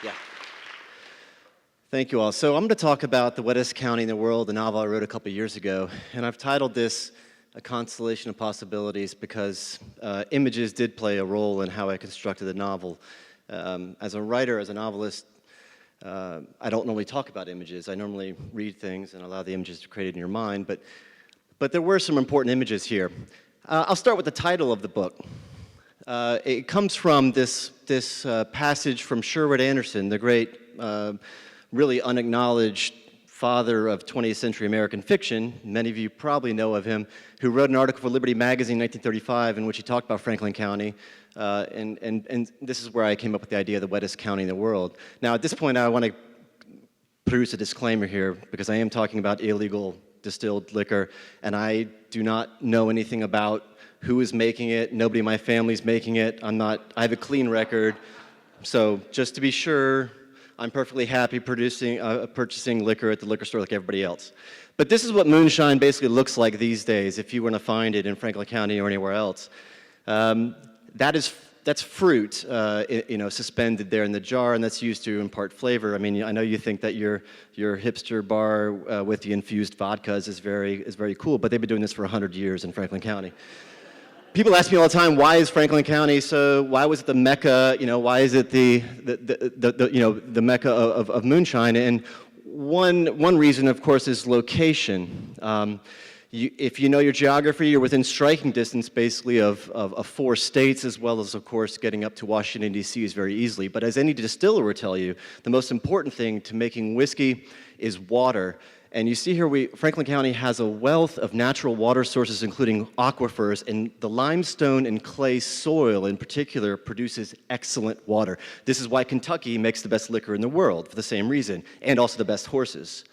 Yeah. Thank you all. So I'm going to talk about the wettest county in the world, a novel I wrote a couple years ago. And I've titled this A Constellation of Possibilities because images did play a role in how I constructed the novel. As a writer, as a novelist, I don't normally talk about images. I normally read things and allow the images to be created in your mind. But there were some important images here. I'll start with the title of the book. It comes from this passage from Sherwood Anderson, the great, really unacknowledged father of 20th century American fiction. Many of you probably know of him, who wrote an article for Liberty Magazine in 1935 in which he talked about Franklin County. And this is where I came up with the idea of the wettest county in the world. Now, at this point, I want to produce a disclaimer here because I am talking about illegal distilled liquor, and I do not know anything about who is making it. Nobody in my family is making it. I have a clean record. So just to be sure, I'm perfectly happy purchasing liquor at the liquor store like everybody else. But this is what moonshine basically looks like these days if you were to find it in Franklin County or anywhere else. That's fruit, suspended there in the jar, and that's used to impart flavor. I mean, I know you think that your hipster bar with the infused vodkas is very cool, but they've been doing this for 100 years in Franklin County. People ask me all the time, why is Franklin County so? Why was it the mecca? Why is it the mecca of moonshine? And one reason, of course, is location. If you know your geography, you're within striking distance, basically, of 4 states, as well as, of course, getting up to Washington, D.C. is very easily. But as any distiller will tell you, the most important thing to making whiskey is water. And you see here, Franklin County has a wealth of natural water sources, including aquifers, and the limestone and clay soil, in particular, produces excellent water. This is why Kentucky makes the best liquor in the world, for the same reason, and also the best horses.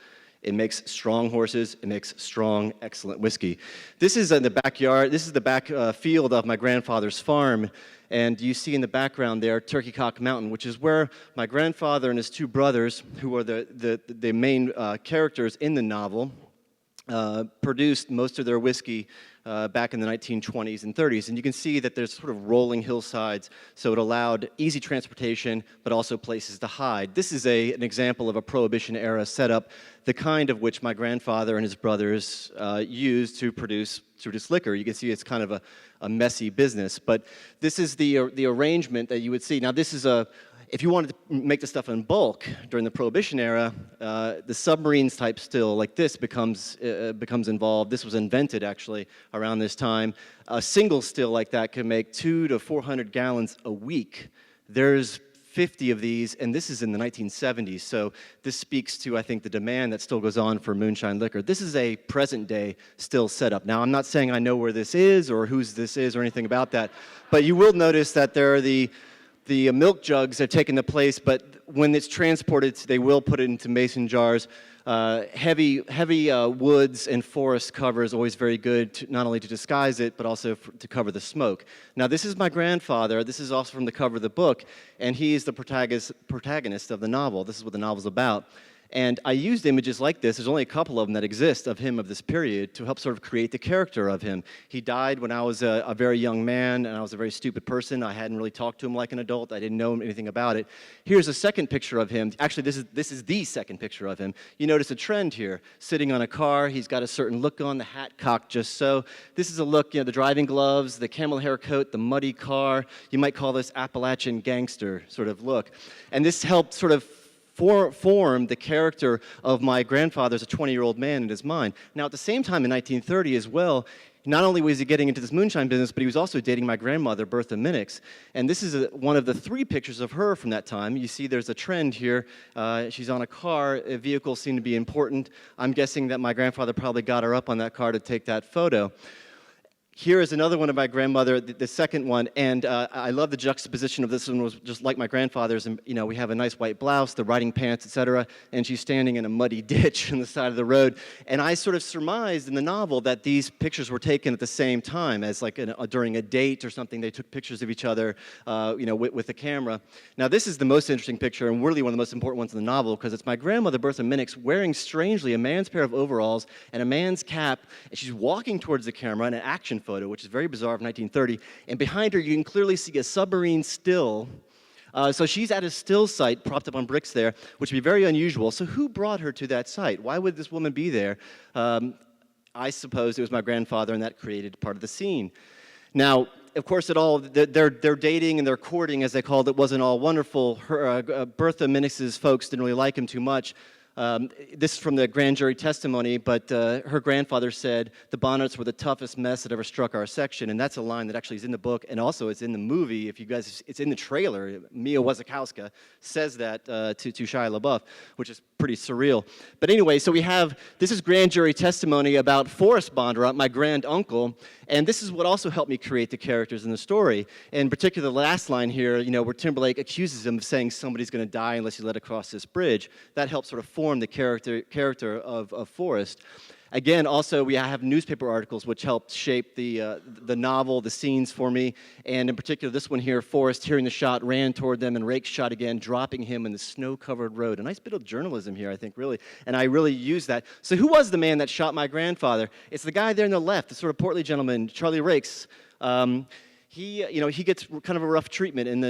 It makes strong horses. It makes strong, excellent whiskey. This is in the backyard. This is the back field of my grandfather's farm. And you see in the background there, Turkey Cock Mountain, which is where my grandfather and his 2 brothers, who are the main characters in the novel, produced most of their whiskey back in the 1920s and 30s. And you can see that there's sort of rolling hillsides, so it allowed easy transportation, but also places to hide. This is an example of a Prohibition-era setup, the kind of which my grandfather and his brothers used to produce liquor. You can see it's kind of a messy business, but this is the arrangement that you would see. Now, this is if you wanted to make the stuff in bulk during the Prohibition era, the submarines type still like this becomes involved. This was invented actually around this time. A single still like that can make 200 to 400 gallons a week. There's 50 of these, and this is in the 1970s, so this speaks to, I think, the demand that still goes on for moonshine liquor. This is a present-day still setup. Now, I'm not saying I know where this is or whose this is or anything about that, but you will notice that there are the milk jugs have taken the place, but when it's transported, they will put it into mason jars. Heavy woods and forest cover is always very good, not only to disguise it, but also to cover the smoke. Now, this is my grandfather. This is also from the cover of the book, and he is the protagonist of the novel. This is what the novel's about. And I used images like this, there's only a couple of them that exist of him of this period, to help sort of create the character of him. He died when I was a very young man, and I was a very stupid person. I hadn't really talked to him like an adult. I didn't know anything about it. Here's a second picture of him. Actually, this is the second picture of him. You notice a trend here. Sitting on a car, he's got a certain look on, the hat cocked just so. This is a look, the driving gloves, the camel hair coat, the muddy car. You might call this Appalachian gangster sort of look. And this helped sort of form the character of my grandfather as a 20-year-old man in his mind. Now, at the same time, in 1930 as well, not only was he getting into this moonshine business, but he was also dating my grandmother, Bertha Minix. And this is one of the 3 pictures of her from that time. You see there's a trend here. She's on a car. Vehicles seem to be important. I'm guessing that my grandfather probably got her up on that car to take that photo. Here is another one of my grandmother, the second one, and I love the juxtaposition of this one. Was just like my grandfather's, and we have a nice white blouse, the riding pants, etc., and she's standing in a muddy ditch on the side of the road. And I sort of surmised in the novel that these pictures were taken at the same time, as like during a date or something. They took pictures of each other, with the camera. Now, this is the most interesting picture, and really one of the most important ones in the novel, because it's my grandmother, Bertha Minix, wearing strangely a man's pair of overalls and a man's cap, and she's walking towards the camera in an action photo, which is very bizarre of 1930. And behind her, you can clearly see a submarine still. So she's at a still site propped up on bricks there, which would be very unusual. So who brought her to that site? Why would this woman be there? I suppose it was my grandfather, and that created part of the scene. Now, of course, their dating and their courting, as they called it, wasn't all wonderful. Bertha Minix's folks didn't really like him too much. This is from the grand jury testimony, but her grandfather said the Bondurants were the toughest mess that ever struck our section, and that's a line that actually is in the book, and also it's in the movie. If you guys, it's in the trailer. Mia Wasikowska says that to Shia LaBeouf, which is pretty surreal. But anyway, so this is grand jury testimony about Forrest Bondurant, my grand uncle, and this is what also helped me create the characters in the story. In particular, the last line here, where Timberlake accuses him of saying somebody's going to die unless you let across this bridge. That helps sort of form the character of Forrest. Again, also, we have newspaper articles which helped shape the novel, the scenes for me, and in particular, this one here, Forrest, hearing the shot, ran toward them, and Rake shot again, dropping him in the snow-covered road. A nice bit of journalism here, I think, really, and I really used that. So who was the man that shot my grandfather? It's the guy there on the left, the sort of portly gentleman, Charlie Rakes. He gets kind of a rough treatment in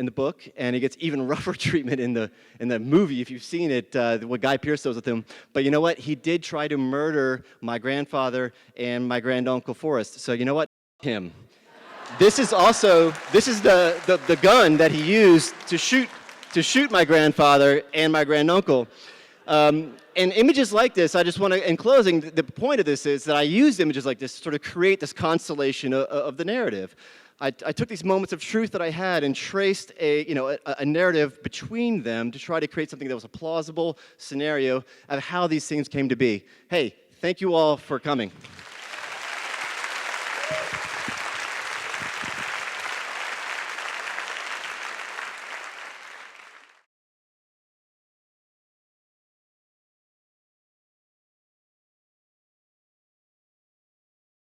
the book, and he gets even rougher treatment in the movie. If you've seen it, what Guy Pearce does with him. But you know what? He did try to murder my grandfather and my granduncle Forrest. So you know what? Him. This is the gun that he used to shoot my grandfather and my granduncle. And images like this, I just want to, in closing, the point of this is that I used images like this to sort of create this constellation of the narrative. I took these moments of truth that I had and traced a narrative between them to try to create something that was a plausible scenario of how these things came to be. Hey, thank you all for coming.